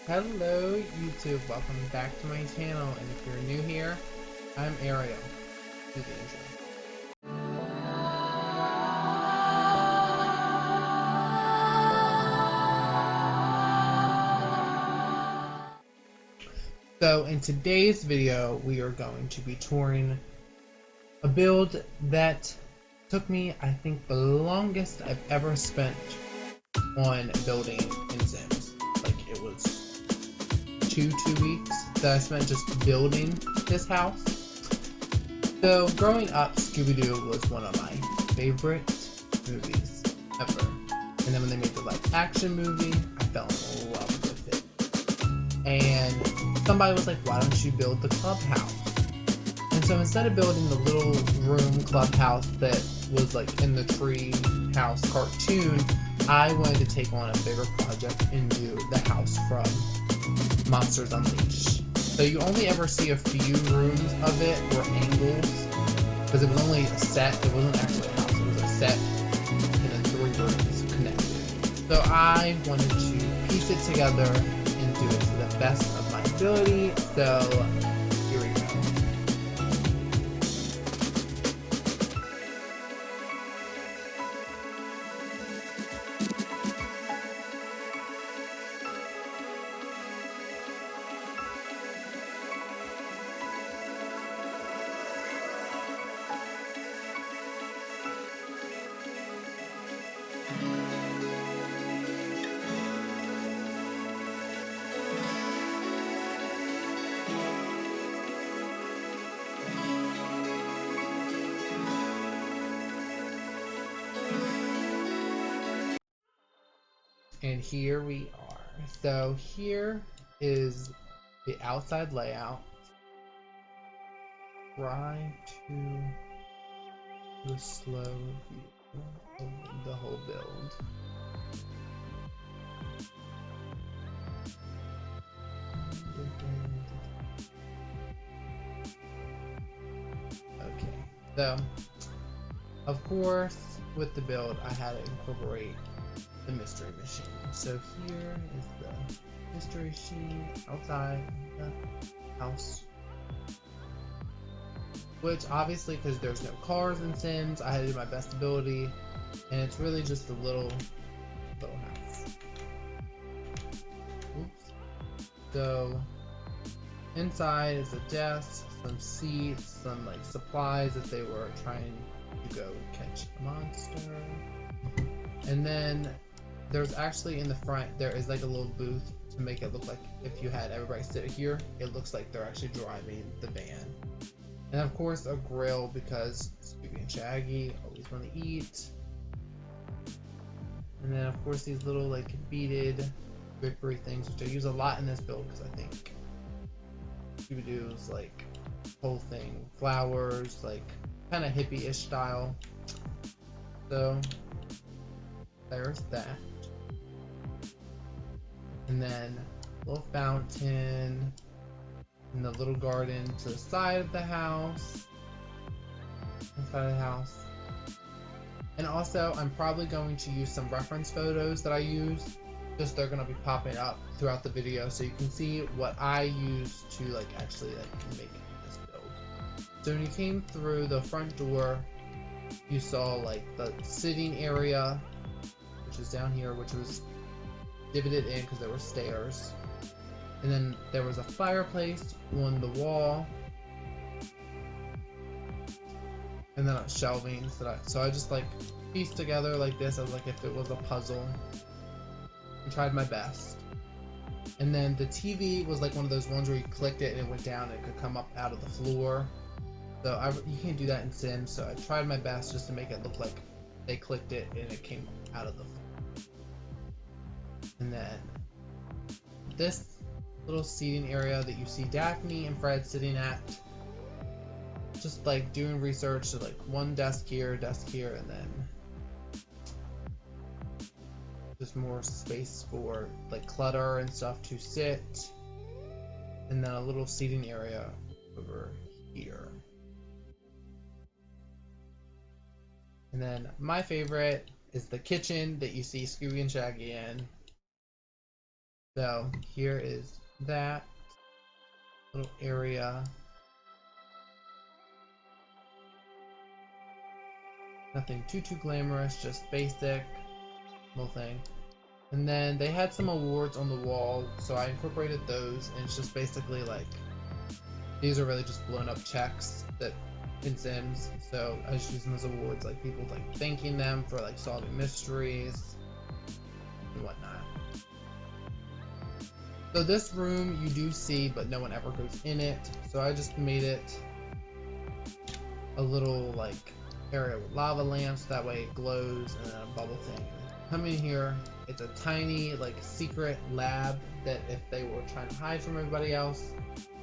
Hello YouTube, welcome back to my channel, and if you're new here, I'm Ariel. Do the intro. So in today's video, we are going to be touring a build that took me, I think, the longest I've ever spent on building in Sims. Like, it was two weeks that I spent just building this house. So growing up, Scooby was one of my favorite movies ever. And then when they made the live action movie, I fell in love with it. And somebody was like, why don't you build the clubhouse? And so instead of building the little room clubhouse that was like in the tree house cartoon, I wanted to take on a bigger project and do the house from Monsters Unleashed. So you only ever see a few rooms of it or angles, because it was only a set. It wasn't actually a house, it was a set and then 3 rooms connected. So I wanted to piece it together and do it to the best of my ability. So here we go. And here we are. So here is the outside layout. Try to do a slow view of the whole build. Okay, so of course with the build I had to incorporate the mystery machine. So here is the mystery machine outside the house, which obviously, because there's no cars in Sims, I had to do my best ability, and it's really just a little house. Oops. So inside is a desk, some seats, some like supplies if they were trying to go catch a monster, and then there's actually in the front, there is like a little booth to make it look like if you had everybody sit here, it looks like they're actually driving the van. And of course a grill, because Scooby and Shaggy always want to eat. And then of course these little like beaded whippery things, which I use a lot in this build because I think Scooby-Doo's like whole thing, flowers, like kind of hippie-ish style. So there's that. And then a little fountain and the little garden to the side of the house, inside of the house. And also I'm probably going to use some reference photos that I use, just they're going to be popping up throughout the video so you can see what I use to like actually like make this build. So when you came through the front door, you saw like the sitting area, which is down here, which was divoted in because there were stairs, and then there was a fireplace on the wall, and then shelving. So I just like pieced together like this as like if it was a puzzle, and tried my best. And then the TV was like one of those ones where you clicked it and it went down and it could come up out of the floor. So you can't do that in Sims, so I tried my best just to make it look like they clicked it and it came out of the floor. And then this little seating area that you see Daphne and Fred sitting at, just like doing research. So like one desk here, and then just more space for like clutter and stuff to sit, and then a little seating area over here. And then my favorite is the kitchen that you see Scooby and Shaggy in. So here is that little area. Nothing too glamorous, just basic little thing. And then they had some awards on the wall, so I incorporated those, and it's just basically like, these are really just blown up checks that in Sims, so I just use them as awards, like people like thanking them for like solving mysteries and whatnot. So this room you do see, but no one ever goes in it, so I just made it a little like area with lava lamps, that way it glows, and then a bubble thing. Come in here, it's a tiny like secret lab that if they were trying to hide from everybody else,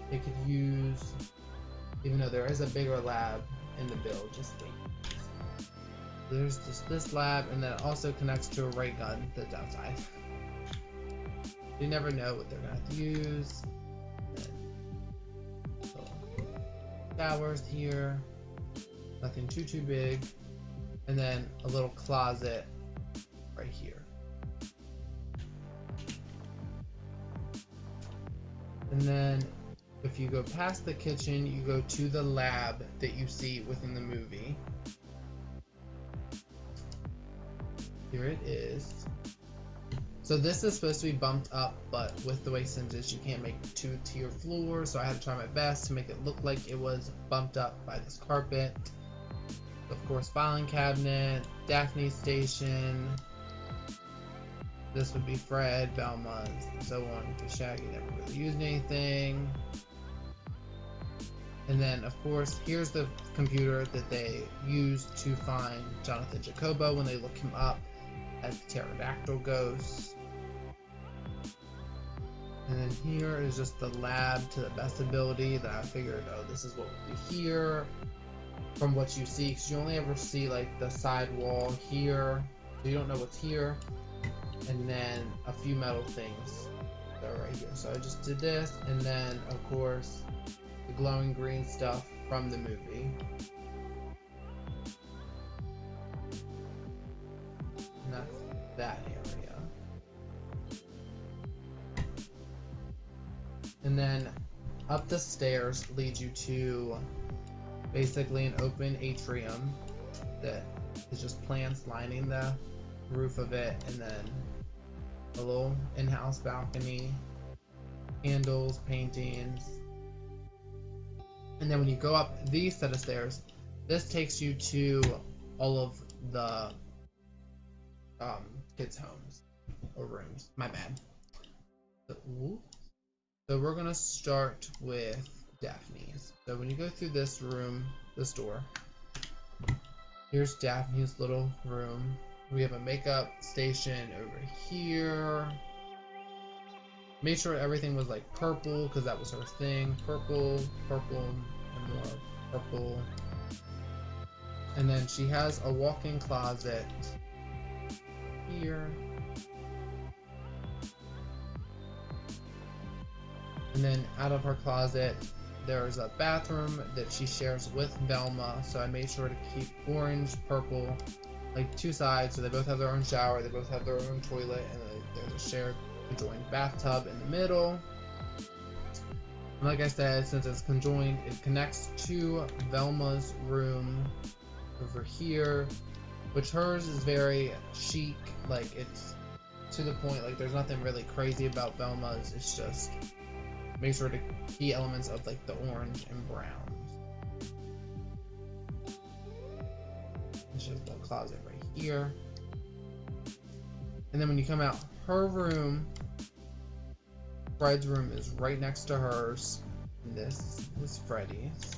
they could use, even though there is a bigger lab in the build, just wait. There's just this lab, and then it also connects to a ray gun that's outside. You never know what they're gonna have to use. Showers here, nothing too big, and then a little closet right here. And then if you go past the kitchen, you go to the lab that you see within the movie. Here it is. So this is supposed to be bumped up, but with the way Sims is, you can't make 2-tier floors, so I had to try my best to make it look like it was bumped up by this carpet. Of course, filing cabinet, Daphne's station. This would be Fred, Velma's, and so on, because Shaggy never really used anything. And then, of course, here's the computer that they used to find Jonathan Jacobo when they look him up as the pterodactyl ghost. And then here is just the lab to the best ability that I figured, oh, this is what would be here from what you see, because you only ever see like the side wall here, so you don't know what's here, and then a few metal things that are right here. So I just did this, and then of course the glowing green stuff from the movie. And that's that area. And then up the stairs leads you to basically an open atrium that is just plants lining the roof of it, and then a little in-house balcony, candles, paintings. And then when you go up these set of stairs, this takes you to all of the kids' homes or rooms. My bad. So we're gonna start with Daphne's. So when you go through this room, this door, here's Daphne's little room. We have a makeup station over here. Made sure everything was like purple because that was her thing. Purple, and more purple. And then she has a walk-in closet here. And then out of her closet, there's a bathroom that she shares with Velma. So I made sure to keep orange, purple, like two sides, so they both have their own shower, they both have their own toilet, and there's a shared conjoined bathtub in the middle. And like I said, since it's conjoined, it connects to Velma's room over here, which hers is very chic, like it's to the point, like there's nothing really crazy about Velma's, it's just make sure to key elements of like the orange and browns. It's just the closet right here. And then when you come out, her room, Fred's room is right next to hers. And this is Freddy's.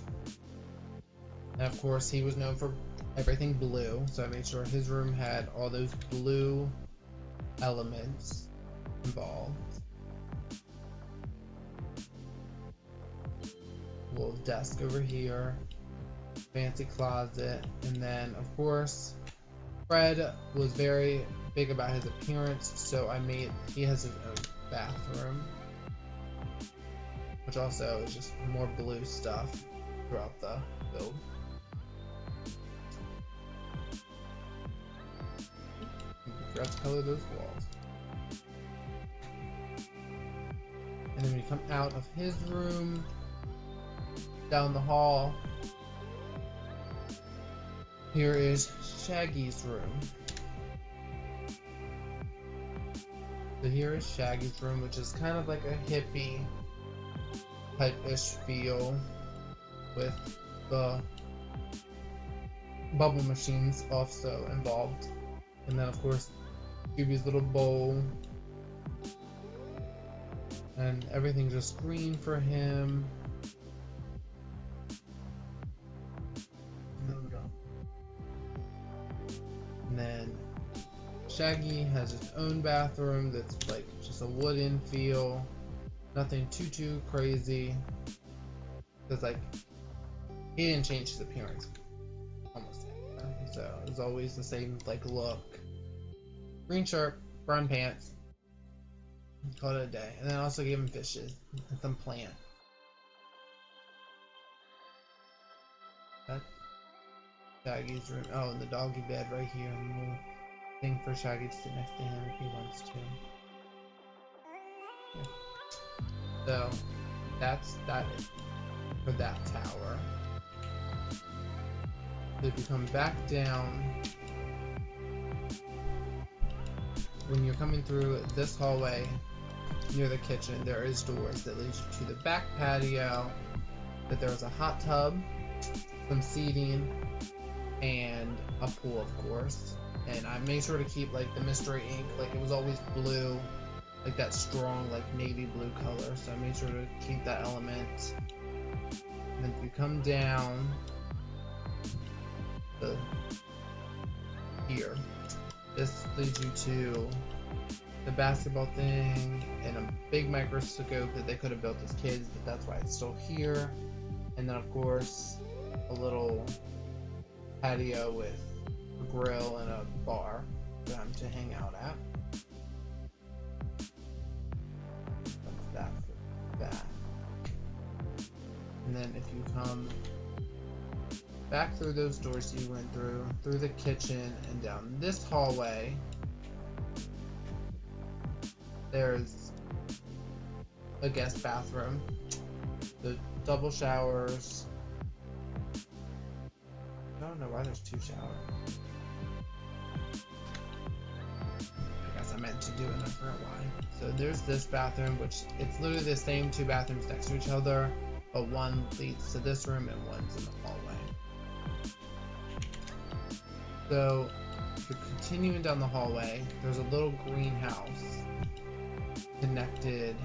And of course, he was known for everything blue, so I made sure his room had all those blue elements involved. Little desk over here, fancy closet, and then of course Fred was very big about his appearance, so he has his own bathroom, which also is just more blue stuff throughout the build. I forgot to color those walls. And then when you come out of his room, down the hall, here is Shaggy's room. So here is Shaggy's room, which is kind of like a hippie type-ish feel with the bubble machines also involved. And then of course Scooby's little bowl. And everything's just green for him. And then Shaggy has his own bathroom that's like just a wooden feel. Nothing too crazy. Cause like he didn't change his appearance almost anyway. So it's always the same like look. Green shirt, brown pants. Call it a day. And then I also gave him fishes and some plant. That's Shaggy's room. Oh, and the doggy bed right here. And a little thing for Shaggy to sit next to him if he wants to. Yeah. So that's it for that tower. So if you come back down, when you're coming through this hallway near the kitchen, there is doors that lead you to the back patio. That there's a hot tub, some seating, and a pool, of course. And I made sure to keep like the mystery ink, like it was always blue, like that strong like navy blue color. So I made sure to keep that element. And then if you come down here, this leads you to the basketball thing and a big microscope that they could have built as kids, but that's why it's still here. And then of course a little patio with a grill and a bar for them to hang out at. That's that for that. And then if you come back through those doors you went through the kitchen and down this hallway, there's a guest bathroom, the double showers. I don't know why there's two showers. I guess I meant to do it and I forgot why. So there's this bathroom, which it's literally the same two bathrooms next to each other, but one leads to this room and one's in the hallway. So if you're continuing down the hallway, there's a little greenhouse connected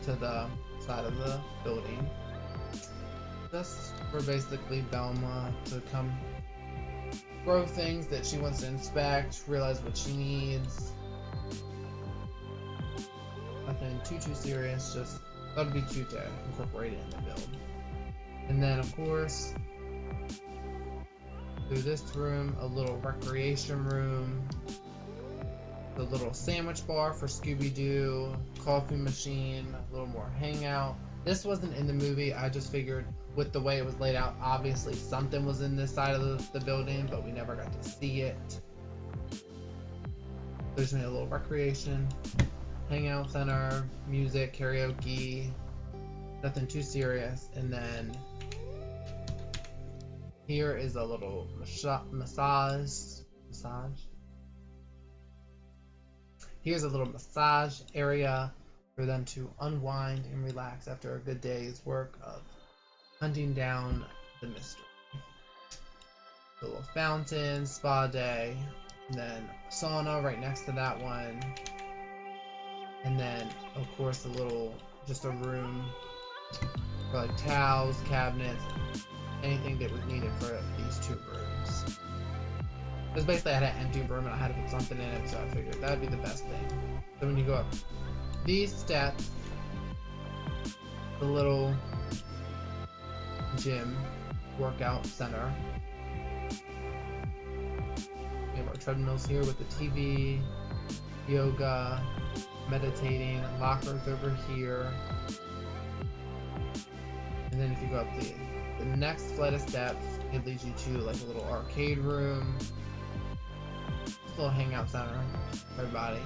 to the side of the building. Just for basically Velma to come grow things that she wants to inspect, realize what she needs. Nothing too serious, just thought it'd be cute to incorporate it in the build. And then of course, through this room, a little recreation room, the little sandwich bar for Scooby-Doo, coffee machine, a little more hangout. This wasn't in the movie, I just figured with the way it was laid out, obviously something was in this side of the building, but we never got to see it. There's a little recreation, hangout center, music, karaoke, nothing too serious. And then here is a little massage. Here's a little massage area for them to unwind and relax after a good day's work of hunting down the mystery. The little fountain, spa day, and then sauna right next to that one. And then, of course, just a room for like towels, cabinets, anything that was needed for these two rooms. Because basically I had an empty room and I had to put something in it, so I figured that would be the best thing. So when you go up these steps, the little gym workout center. We have our treadmills here with the TV, yoga, meditating, lockers over here. And then if you go up the next flight of steps, it leads you to like a little arcade room, a little hangout center for everybody.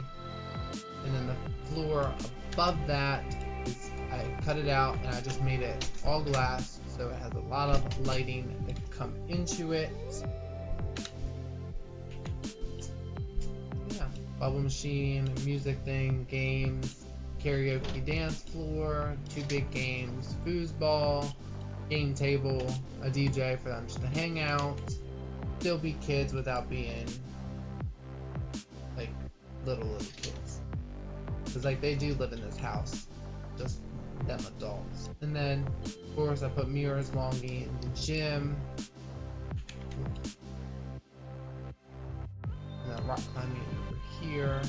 And then the floor above that is I cut it out and I just made it all glass, so it has a lot of lighting that can come into it. Yeah, bubble machine, music thing, games, karaoke dance floor, 2 big games, foosball, game table, a DJ for them just to hang out, still be kids without being like little kids, because like they do live in this house, just them adults. And then of course I put mirrors along the gym, and then rock climbing over here,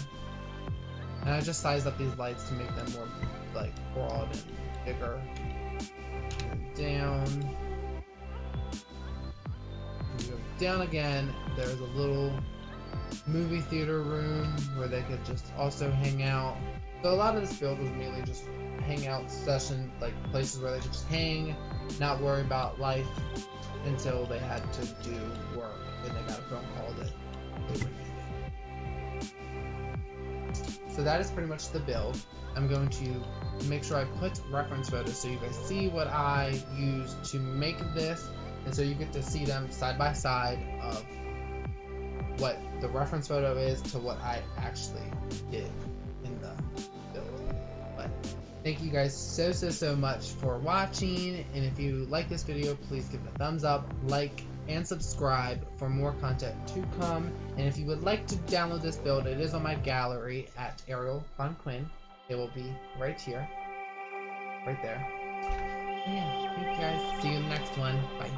and I just sized up these lights to make them more like broad and bigger. And down, and you go down again, there's a little movie theater room where they could just also hang out. So a lot of this build was mainly just hangout session, like places where they could just hang, not worry about life until they had to do work and they got a phone call that they were needed. So that is pretty much the build. I'm going to make sure I put reference photos so you guys see what I used to make this, and so you get to see them side by side of what the reference photo is to what I actually did in the build. But thank you guys so much for watching, and if you like this video, please give it a thumbs up, like, and subscribe for more content to come. And if you would like to download this build, it is on my gallery at Ariel Von Quinn. It will be right here, right there. And yeah, thank you guys. See you in the next one. Bye.